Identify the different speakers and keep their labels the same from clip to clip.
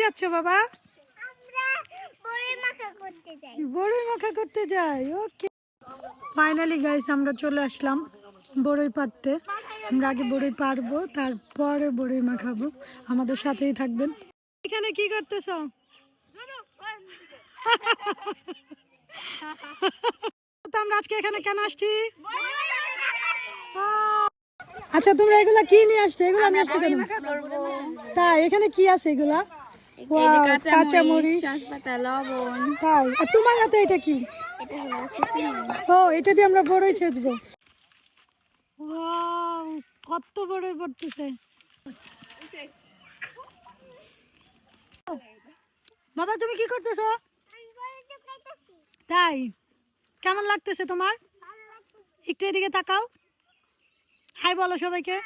Speaker 1: যাচ্ছ বাবা? বড়ই মাখা করতে যাই। ওকে, ফাইনালি গাইস আমরা চলে আসলাম বড়ই পাড়তে। আমরা আগে বড়ই পারবো, তারপরে বড়ই মাখাবো। আমাদের সাথেই থাকবেন। এখানে কি করতেছ? তো আমরা আজকে এখানে কেন আসছি? আচ্ছা তোমরা এগুলা কি নিয়ে আসছো? এগুলা নিয়ে আসছো কেন? তাই এখানে কি আছে এগুলা? কাঁচামরিচ,
Speaker 2: লবণ।
Speaker 1: তাই। আর তোমার হাতে এটা কি? ও, এটা দিয়ে আমরা বড়ই ছেঁচবো। ওয়াও, কত বড়ই পড়তেছে। বাবা তুমি কি করতেছো? তাই, কেমন লাগতেছে তোমার? একটু এদিকে তাকাও, হাই বলো সবাইকে।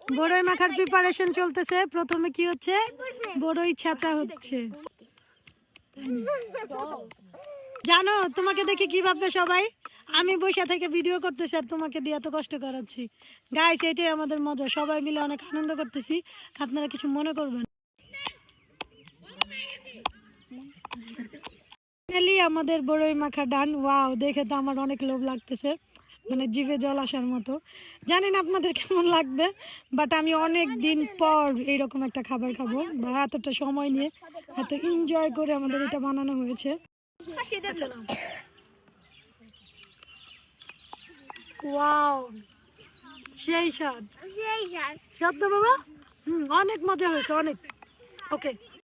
Speaker 1: বড়ই মাখার প্রিপারেশন চলতেছে। প্রথমে কি হচ্ছে? বড়ই ছেঁচা হচ্ছে। জানো তোমাকে দেখে কি ভাববে সবাই? আমি বসে থেকে ভিডিও করতেছি আর তোমাকে দিয়ে এত কষ্ট করাচ্ছি। গাইস এটাই আমাদের মজা, সবাই মিলে অনেক আনন্দ করতেছি, আপনারা কিছু মনে করবেন। ফাইনালি আমাদের বড়ই মাখা ডান। ওয়াও, দেখে তো আমার অনেক লোভ লাগতেছে, মানে জিভে জল আসার মতো। জানি না আপনাদের কেমন লাগবে, বাট আমি অনেক দিন পর এইরকম একটা খাবার খাবো, বা এতটা সময় নিয়ে এত এনজয় করে আমাদের এটা বানানো হয়েছে। ওয়াও, সেই স্বাদ, সত্য বাবা। অনেক মজা হয়েছে, অনেক। ওকে।